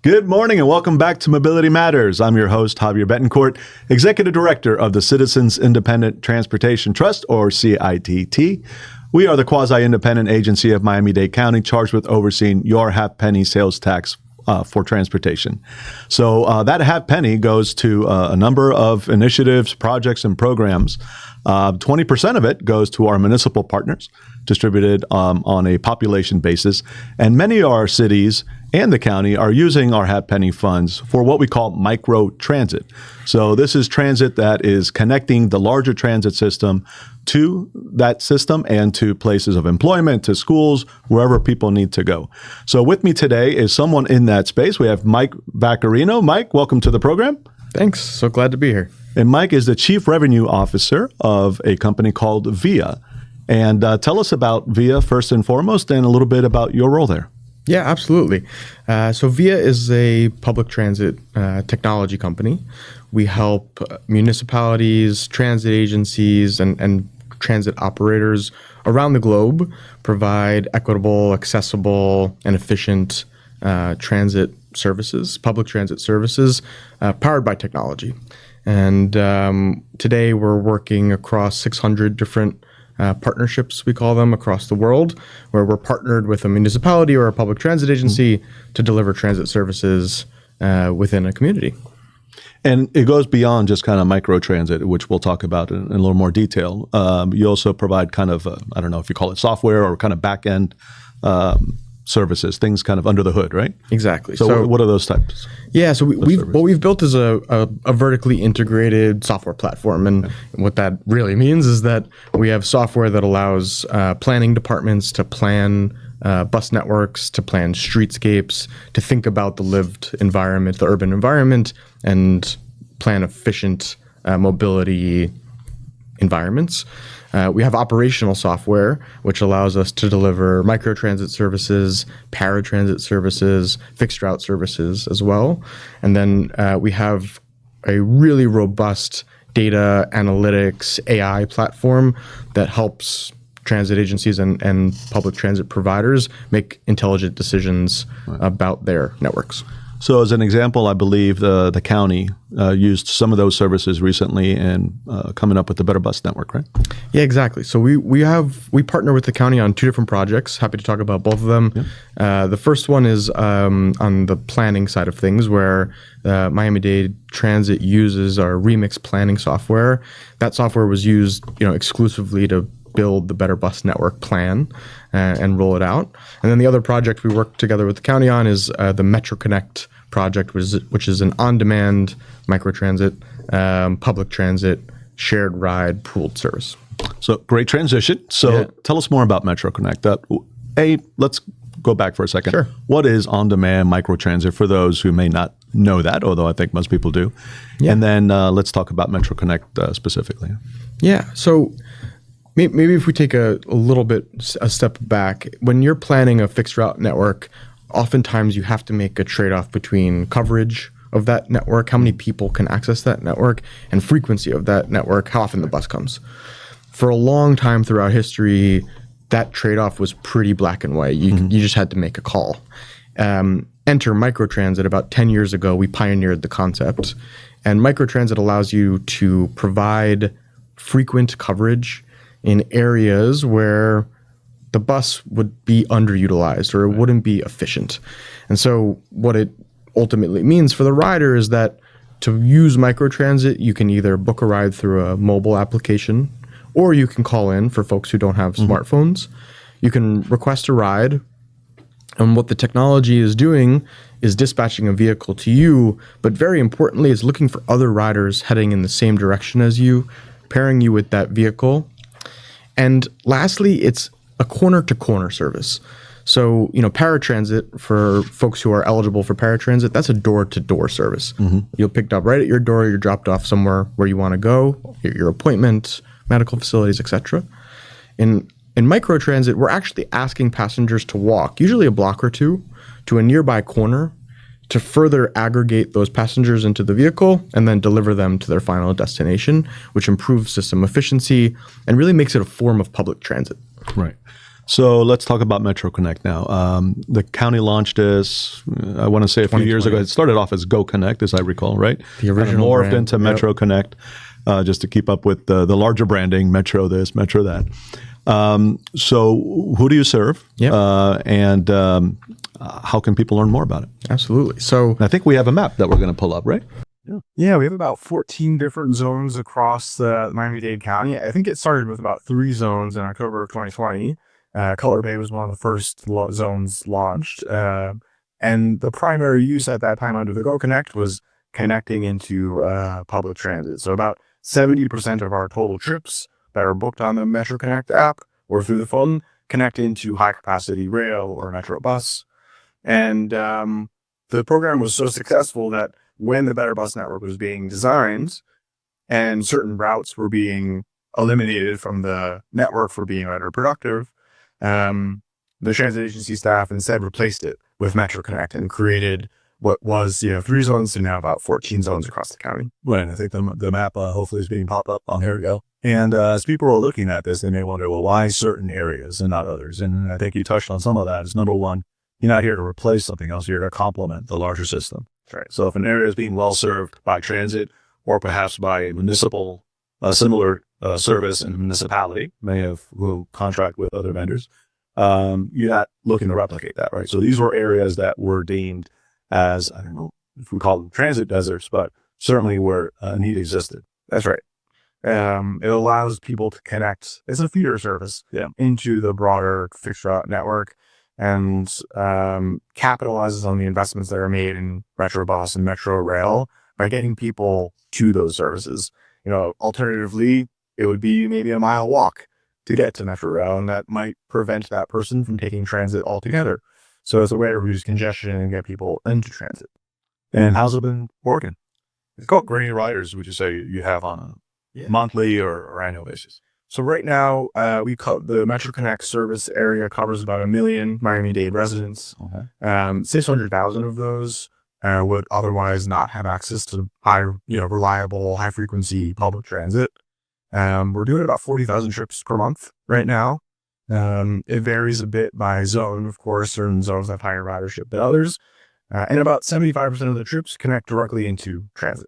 Good morning and welcome back to Mobility Matters. I'm your host, Javier Betancourt, Executive Director of the Citizens Independent Transportation Trust, or CITT. We are the quasi-independent agency of Miami-Dade County charged with overseeing your half-penny sales tax for transportation. So that half penny goes to a number of initiatives, projects, and programs. 20% of it goes to our municipal partners, distributed on a population basis. And many of our cities and the county are using our half penny funds for what we call micro transit. So this is transit that is connecting the larger transit system to that system and to places of employment, to schools, wherever people need to go. So with me today is someone in that space. We have Mike Vaccarino. Mike, welcome to the program. Thanks. So glad to be here. And Mike is the Chief Revenue Officer of a company called VIA. And tell us about VIA first and foremost, and a little bit about your role there. Yeah, absolutely. So VIA is a public transit technology company. We help municipalities, transit agencies, and transit operators around the globe provide equitable, accessible, and efficient transit services, public transit services, powered by technology. And today we're working across 600 different partnerships, we call them, across the world, where we're partnered with a municipality or a public transit agency to deliver transit services within a community. And it goes beyond just kind of micro transit, which we'll talk about in a little more detail. You also provide kind of, I don't know if you call it software or kind of back-end services, things kind of under the hood, right? Exactly. So what are those types? Yeah, so what we've built is a vertically integrated software platform. And what that really means is that we have software that allows planning departments to plan bus networks, to plan streetscapes, to think about the lived environment, the urban environment, and plan efficient mobility environments. We have operational software, which allows us to deliver microtransit services, paratransit services, fixed route services as well. And then we have a really robust data analytics AI platform that helps transit agencies and public transit providers make intelligent decisions about their networks. So as an example, I believe the county used some of those services recently and coming up with a better bus network, right? Yeah, exactly. So we partner with the county on two different projects. Happy to talk about both of them. Yeah. The first one is on the planning side of things, where Miami-Dade Transit uses our Remix planning software. That software was used, exclusively to build the Better Bus Network plan and roll it out. And then the other project we work together with the county on is the Metro Connect project, which is an on-demand microtransit, public transit, shared ride, pooled service. So great transition. So Tell us more about Metro Connect. Let's go back for a second. Sure. What is on-demand microtransit for those who may not know that, although I think most people do? Yeah. And then let's talk about Metro Connect specifically. Yeah. So maybe if we take a little bit a step back, when you're planning a fixed route network, oftentimes you have to make a trade-off between coverage of that network, how many people can access that network, and frequency of that network, how often the bus comes. For a long time throughout history, that trade-off was pretty black and white. You just had to make a call. Enter microtransit. About 10 years ago, we pioneered the concept. And microtransit allows you to provide frequent coverage in areas where the bus would be underutilized or it wouldn't be efficient. And so what it ultimately means for the rider is that to use microtransit, you can either book a ride through a mobile application, or you can call in for folks who don't have smartphones. You can request a ride. And what the technology is doing is dispatching a vehicle to you, but very importantly, is looking for other riders heading in the same direction as you, pairing you with that vehicle. And lastly, it's a corner-to-corner service. So, paratransit, for folks who are eligible for paratransit, that's a door-to-door service. You're picked up right at your door, you're dropped off somewhere where you want to go, your appointment, medical facilities, etc. In microtransit, we're actually asking passengers to walk, usually a block or two, to a nearby corner to further aggregate those passengers into the vehicle and then deliver them to their final destination, which improves system efficiency and really makes it a form of public transit. Right. So let's talk about Metro Connect now. The county launched this, I want to say a few years ago. It started off as Go Connect, as I recall, right? The original morphed brand. into Metro Connect, just to keep up with the larger branding, Metro this, Metro that. So who do you serve? Yep. And how can people learn more about it? Absolutely. So I think we have a map that we're going to pull up, right? Yeah, we have about 14 different zones across Miami-Dade County. I think it started with about 3 zones in October of 2020. Cutler Bay was one of the first zones launched. And the primary use at that time under the Go Connect was connecting into public transit. So about 70% of our total trips that are booked on the Metro Connect app or through the phone connect into high-capacity rail or Metro bus. And the program was so successful that when the Better Bus Network was being designed and certain routes were being eliminated from the network for being underproductive, the transit agency staff instead replaced it with Metro Connect and created what was 3 zones to now about 14 zones across the county. Right, and I think the map hopefully is being popped up on here we go. And as people are looking at this, they may wonder, well, why certain areas and not others? And I think you touched on some of that. Is number one, you're not here to replace something else. You're here to complement the larger system. Right. So if an area is being well served by transit or perhaps by a municipal, similar service in a municipality, will contract with other vendors, you're not looking to replicate that, right? So these were areas that were deemed as, I don't know if we call them transit deserts, but certainly where a need existed. That's right. It allows people to connect. It's a feeder service into the broader fixed route network, and capitalizes on the investments that are made in Metro Bus and Metro Rail by getting people to those services. Alternatively, it would be maybe a mile walk to get to Metro Rail, and that might prevent that person from taking transit altogether. So it's a way to reduce congestion and get people into transit. And how's it been working? It's called how many riders would you say you have on a monthly or annual basis? So right now, the Metro Connect service area covers about 1 million Miami-Dade residents. Okay. 600,000 of those would otherwise not have access to reliable, high-frequency public transit. We're doing about 40,000 trips per month right now. It varies a bit by zone, of course. Certain zones have higher ridership than others. And about 75% of the trips connect directly into transit.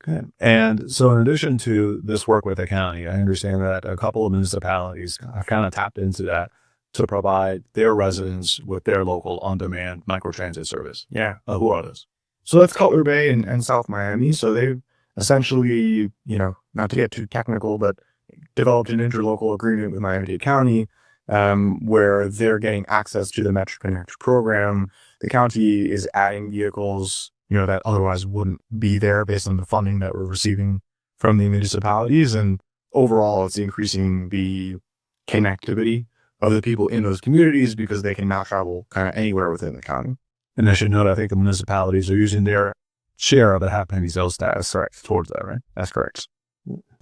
Good. And so in addition to this work with the county, I understand that a couple of municipalities have kind of tapped into that to provide their residents with their local on-demand microtransit service. Yeah. Who are those? So that's Cutler Bay and South Miami. So they've essentially, not to get too technical, but developed an interlocal agreement with Miami-Dade County where they're getting access to the Metro Connect program. The county is adding vehicles that otherwise wouldn't be there based on the funding that we're receiving from the municipalities. And overall, it's increasing the connectivity of the people in those communities because they can now travel kind of anywhere within the county. And I should note, I think the municipalities are using their share of the half-penny sales tax towards that, right? That's correct.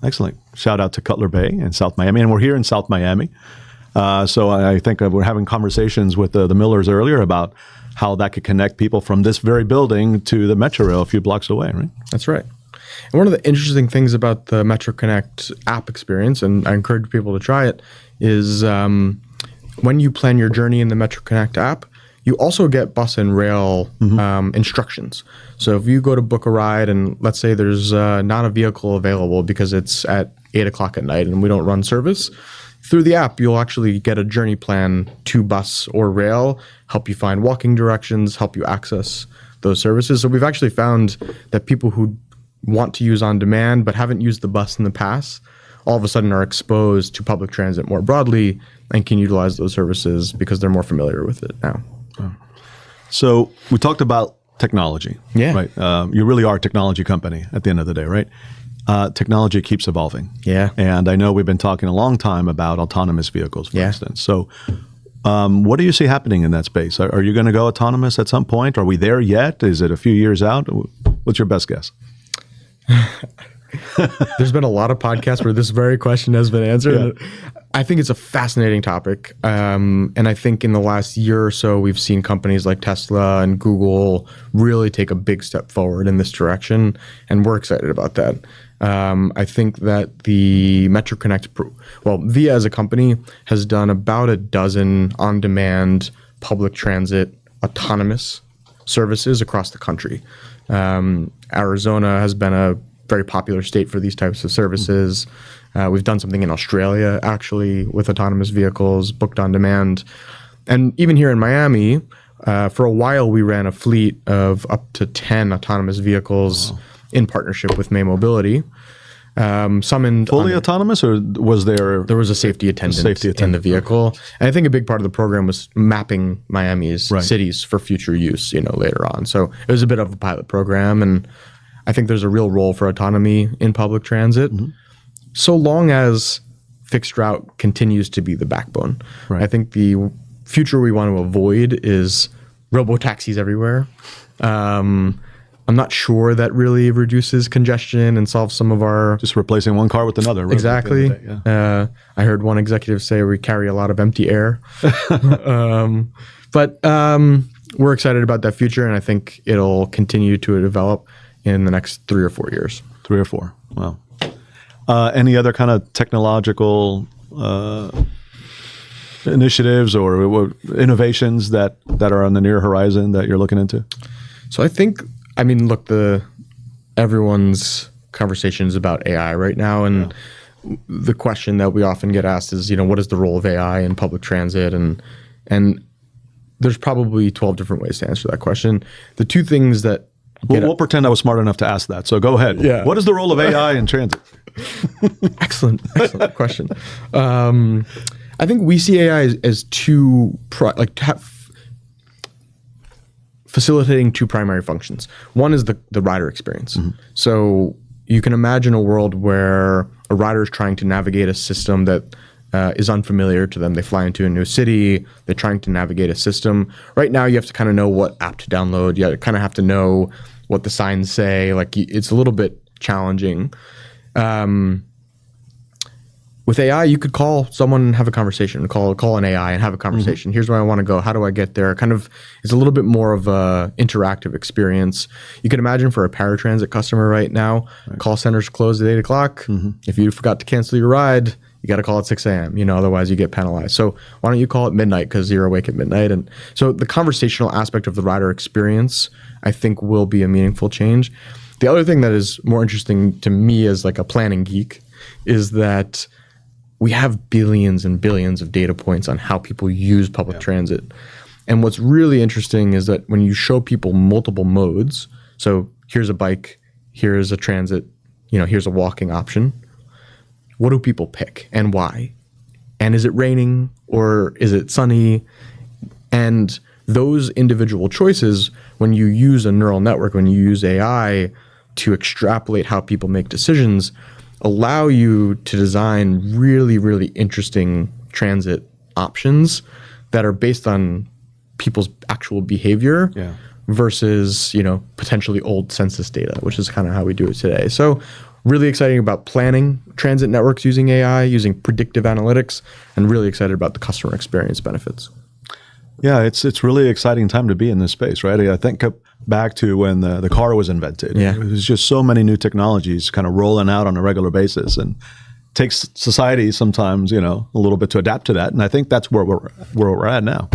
Excellent. Shout out to Cutler Bay and South Miami. And we're here in South Miami. So I think we're having conversations with the Millers earlier about how that could connect people from this very building to the Metro Rail a few blocks away, right? That's right. And one of the interesting things about the Metro Connect app experience, and I encourage people to try it, is when you plan your journey in the Metro Connect app, you also get bus and rail instructions. So if you go to book a ride and let's say there's not a vehicle available because it's at 8 o'clock at night and we don't run service, through the app, you'll actually get a journey plan to bus or rail, help you find walking directions, help you access those services. So we've actually found that people who want to use on demand but haven't used the bus in the past all of a sudden are exposed to public transit more broadly and can utilize those services because they're more familiar with it now. So we talked about technology. Yeah. Right. You really are a technology company at the end of the day, right? Technology keeps evolving. Yeah. And I know we've been talking a long time about autonomous vehicles, for instance. So what do you see happening in that space? Are you going to go autonomous at some point? Are we there yet? Is it a few years out? What's your best guess? There's been a lot of podcasts where this very question has been answered. Yeah. I think it's a fascinating topic. And I think in the last year or so, we've seen companies like Tesla and Google really take a big step forward in this direction. And we're excited about that. I think that the Via as a company has done about a dozen on-demand public transit autonomous services across the country. Arizona has been a very popular state for these types of services. We've done something in Australia, actually, with autonomous vehicles, booked on demand. And even here in Miami, for a while, we ran a fleet of up to 10 autonomous vehicles in partnership with May Mobility. Some fully autonomous, or was there was a safety attendant in the vehicle? And I think a big part of the program was mapping Miami's cities for future use, later on. So it was a bit of a pilot program, and I think there's a real role for autonomy in public transit, so long as fixed route continues to be the backbone. Right. I think the future we want to avoid is robo-taxis everywhere. I'm not sure that really reduces congestion and solves some of our... Just replacing one car with another. Exactly. I heard one executive say we carry a lot of empty air. But we're excited about that future, and I think it'll continue to develop in the next 3 or 4 years. 3 or 4. Wow. Any other kind of technological initiatives or innovations that are on the near horizon that you're looking into? So I think... look, everyone's conversation is about AI right now, and the question that we often get asked is, what is the role of AI in public transit? And there's probably 12 different ways to answer that question. The two things that we'll pretend I was smart enough to ask that. So go ahead. Yeah. What is the role of AI in transit? Excellent question. I think we see AI as facilitating two primary functions. One is the rider experience. So you can imagine a world where a rider is trying to navigate a system that is unfamiliar to them. They fly into a new city. They're trying to navigate a system. Right now, you have to kind of know what app to download. You kind of have to know what the signs say. It's a little bit challenging. With AI, you could call someone and have a conversation, call an AI and have a conversation. Here's where I want to go. How do I get there? It's a little bit more of a interactive experience. You can imagine for a paratransit customer right now, call centers close at 8 o'clock. If you forgot to cancel your ride, you got to call at 6 a.m. Otherwise you get penalized. So why don't you call at midnight because you're awake at midnight? And so the conversational aspect of the rider experience, I think, will be a meaningful change. The other thing that is more interesting to me as a planning geek is that we have billions and billions of data points on how people use public transit. And what's really interesting is that when you show people multiple modes, so here's a bike, here's a transit, here's a walking option, what do people pick and why? And is it raining or is it sunny? And those individual choices, when you use a neural network, when you use AI to extrapolate how people make decisions, allow you to design really, really interesting transit options that are based on people's actual behavior versus, potentially old census data, which is kind of how we do it today. So really exciting about planning transit networks using AI, using predictive analytics, and really excited about the customer experience benefits. Yeah, it's really exciting time to be in this space, right? I think back to when the car was invented. Yeah. There's just so many new technologies kind of rolling out on a regular basis, and it takes society sometimes, a little bit to adapt to that. And I think that's where we're at now.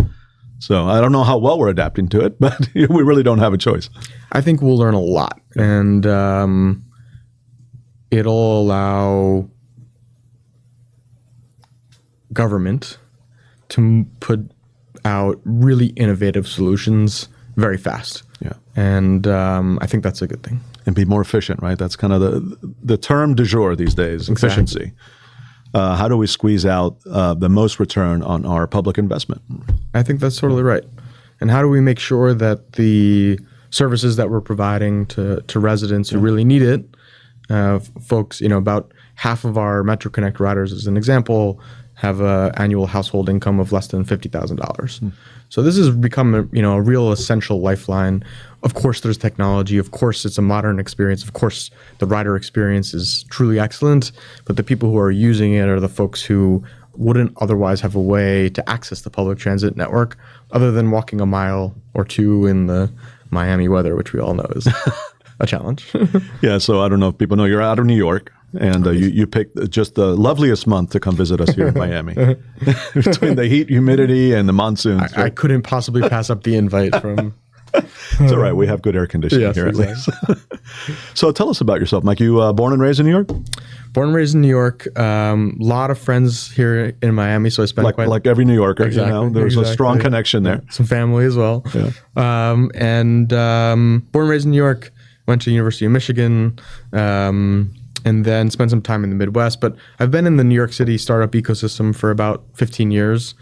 So I don't know how well we're adapting to it, but we really don't have a choice. I think we'll learn a lot, and it'll allow government to put out really innovative solutions very fast. Yeah. And I think that's a good thing. And be more efficient, right? That's kind of the term du jour these days, efficiency. How do we squeeze out the most return on our public investment? I think that's totally right. And how do we make sure that the services that we're providing to residents who really need it, folks, about half of our Metro Connect riders, as an example, have an annual household income of less than $50,000. So this has become a real essential lifeline. Of course, there's technology. Of course, it's a modern experience. Of course, the rider experience is truly excellent. But the people who are using it are the folks who wouldn't otherwise have a way to access the public transit network other than walking a mile or two in the Miami weather, which we all know is a challenge. Yeah, so I don't know if people know you're out of New York, and you picked just the loveliest month to come visit us here in Miami. Between the heat, humidity, and the monsoons. I couldn't possibly pass up the invite from. It's all right. We have good air conditioning here exactly. at least. So tell us about yourself, Mike. You born and raised in New York? Born and raised in New York. Lot of friends here in Miami, so I spent Like every New Yorker, Exactly, there's a strong exactly. connection there. some family as well. Yeah. Born and raised in New York. Went to University of Michigan, and then spent some time in the Midwest. But I've been in the New York City startup ecosystem for about 15 years.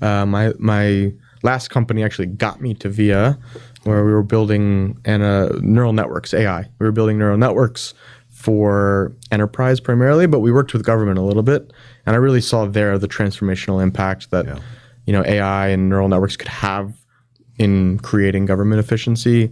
My last company actually got me to VIA, where we were building neural networks, AI. We were building neural networks for enterprise primarily, but we worked with government a little bit. And I really saw there the transformational impact that AI and neural networks could have in creating government efficiency.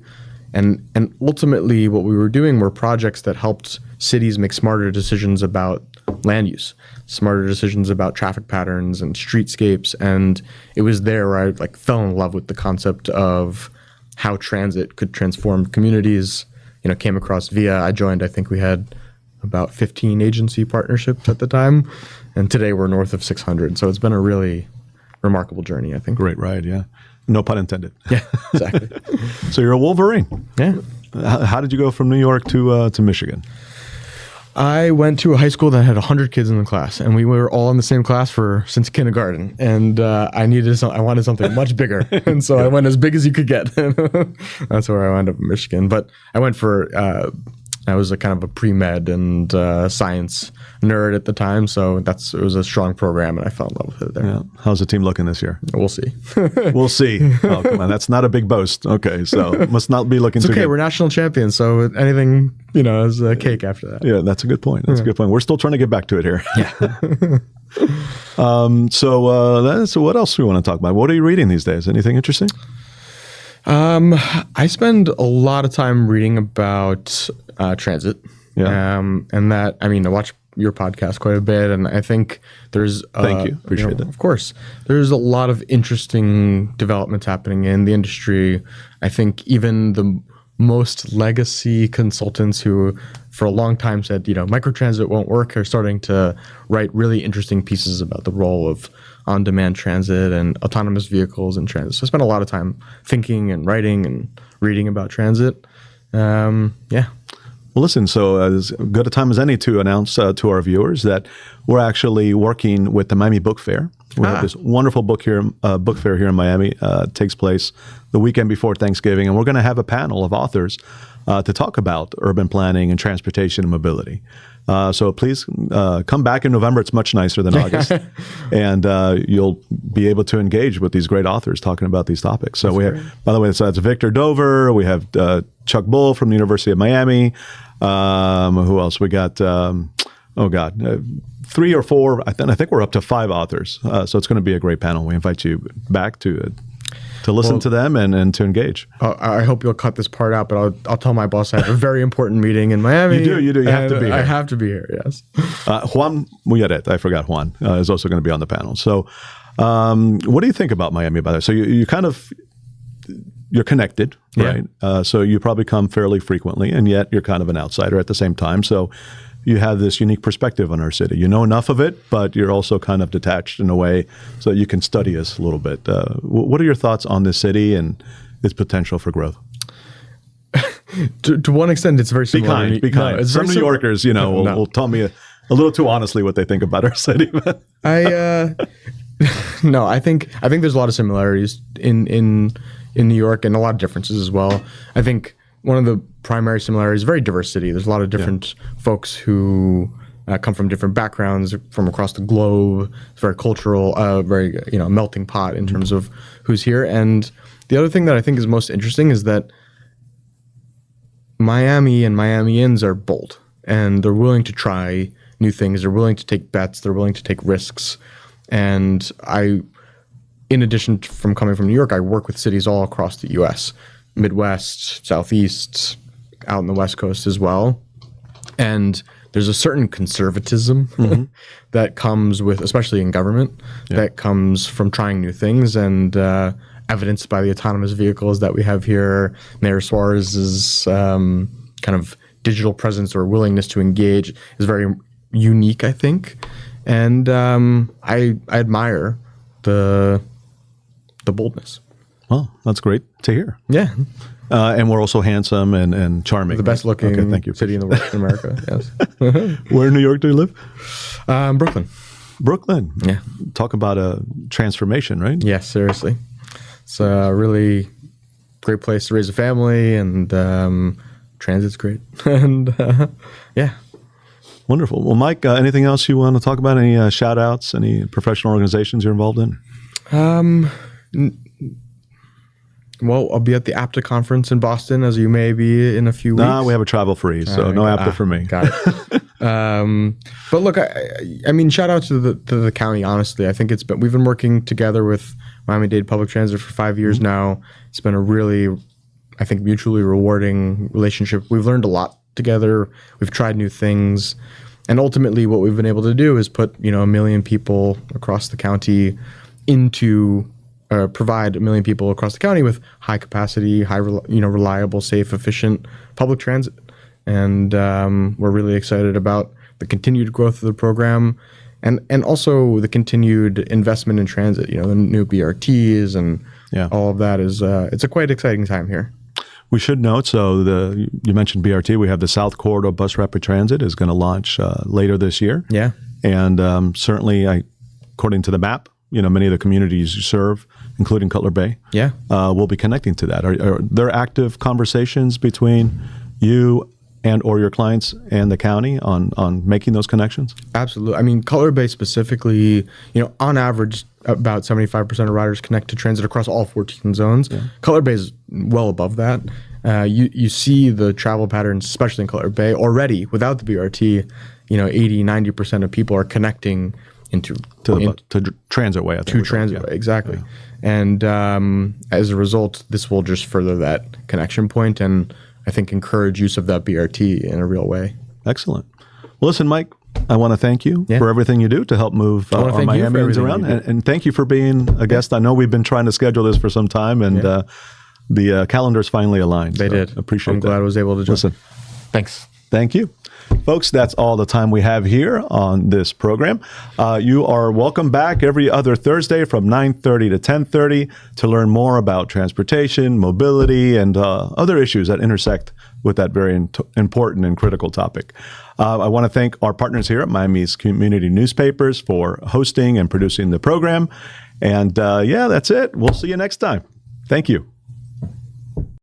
And ultimately, what we were doing were projects that helped cities make smarter decisions about land use, smarter decisions about traffic patterns and streetscapes. And it was there where I fell in love with the concept of how transit could transform communities. Came across VIA. I joined. I think we had about 15 agency partnerships at the time, and today we're north of 600. So it's been a really remarkable journey, I think. Great ride, yeah. No pun intended. Yeah, exactly. So you're a Wolverine. Yeah. How did you go from New York to Michigan? I went to a high school that had 100 kids in the class, and we were all in the same class since kindergarten. And I wanted something much bigger, and so I went as big as you could get. That's where I wound up in Michigan. But I went I was a kind of a pre-med and science nerd at the time, so it was a strong program, and I fell in love with it there. Yeah. How's the team looking this year? We'll see. We'll see. Oh, come on. That's not a big boast. Okay, so must not be looking It's too okay. good. We're national champions, so anything is a cake after that. Yeah, that's a good point. That's a good point. We're still trying to get back to it here. Yeah. So what else do we want to talk about? What are you reading these days? Anything interesting? I spend a lot of time reading about transit. Yeah. And that, I watch your podcast quite a bit, and I think there's Thank you. Appreciate that. Of course, there's a lot of interesting developments happening in the industry. I think even the most legacy consultants who for a long time said, microtransit won't work, are starting to write really interesting pieces about the role of on-demand transit and autonomous vehicles in transit. So I spent a lot of time thinking and writing and reading about transit. Yeah. Well, listen, so as good a time as any to announce to our viewers that we're actually working with the Miami Book Fair. We have this wonderful book fair here in Miami. It takes place the weekend before Thanksgiving, and we're going to have a panel of authors to talk about urban planning and transportation and mobility. So please come back in November. It's much nicer than August, and you'll be able to engage with these great authors talking about these topics. So we have, by the way, so that's Victor Dover. We have Chuck Bull from the University of Miami. Who else? We got, 3 or 4. I think we're up to 5 authors. So it's going to be a great panel. We invite you back to listen to them and to engage. I hope you'll cut this part out, but I'll tell my boss I have a very important meeting in Miami. You do. You have to be here. I have to be here, yes. Juan Muyaret, I forgot Juan, is also going to be on the panel. So what do you think about Miami, by the way? So you're connected, right? So you probably come fairly frequently, and yet you're kind of an outsider at the same time. So you have this unique perspective on our city. You know enough of it, but you're also kind of detached in a way so that you can study us a little bit. What are your thoughts on this city and its potential for growth? To one extent, it's very similar. Be kind. No, Some New Yorkers, will tell me a little too honestly what they think about our city. No, I think there's a lot of similarities in New York and a lot of differences as well. I think one of the primary similarities is very diverse city. There's a lot of different folks who come from different backgrounds from across the globe. It's very cultural, very melting pot in terms of who's here. And the other thing that I think is most interesting is that Miami and Miamians are bold, and they're willing to try new things. They're willing to take bets. They're willing to take risks. And in addition from coming from New York, I work with cities all across the U.S., Midwest, Southeast, out in the West Coast as well. And there's a certain conservatism that comes with, especially in government, that comes from trying new things, and evidenced by the autonomous vehicles that we have here. Mayor Suarez's kind of digital presence or willingness to engage is very unique, I think. And I admire the boldness. Well, that's great to hear. Yeah. And we're also handsome and charming. The best looking Okay, thank you. city in the world, in America. Yes. Where in New York do you live? Brooklyn. Brooklyn. Yeah. Talk about a transformation, right? Yes, seriously. It's a really great place to raise a family, and transit's great. And yeah. Wonderful. Well, Mike, anything else you want to talk about? Any shout outs, any professional organizations you're involved in? Well, I'll be at the APTA conference in Boston, as you may be in a few weeks. No, we have a travel free, so no APTA for me. Got it. But look, I mean, shout out to the county. Honestly, I think we've been working together with Miami-Dade Public Transit for 5 years now. It's been a really, I think, mutually rewarding relationship. We've learned a lot together. We've tried new things, and ultimately, what we've been able to do is put 1 million people across the county provide 1 million people across the county with high capacity, reliable, safe, efficient public transit. And we're really excited about the continued growth of the program, and also the continued investment in transit. The new BRTs and all of that is it's a quite exciting time here. We should note, you mentioned BRT. We have the South Corridor Bus Rapid Transit is going to launch later this year. Yeah. And certainly, according to the map, many of the communities you serve, including Cutler Bay, will be connecting to that. Are there active conversations between you or your clients and the county on making those connections? Absolutely. I mean, Cutler Bay specifically, on average, about 75% of riders connect to transit across all 14 zones. Yeah. Cutler Bay is well above that. You see the travel patterns, especially in Cutler Bay, already without the BRT, 80-90% of people are connecting to Transitway. Transitway, exactly. Yeah. And as a result, this will just further that connection point and I think encourage use of that BRT in a real way. Excellent. Well, listen, Mike, I want to thank you for everything you do to help move our Miamians around. And thank you for being a guest. I know we've been trying to schedule this for some time, and the calendars finally aligned. They did. Appreciate it. I'm glad I was able to join. Listen. Thanks. Thank you. Folks, that's all the time we have here on this program. You are welcome back every other Thursday from 9:30 to 10:30 to learn more about transportation, mobility, and other issues that intersect with that very important and critical topic. I want to thank our partners here at Miami's Community Newspapers for hosting and producing the program. And that's it. We'll see you next time. Thank you.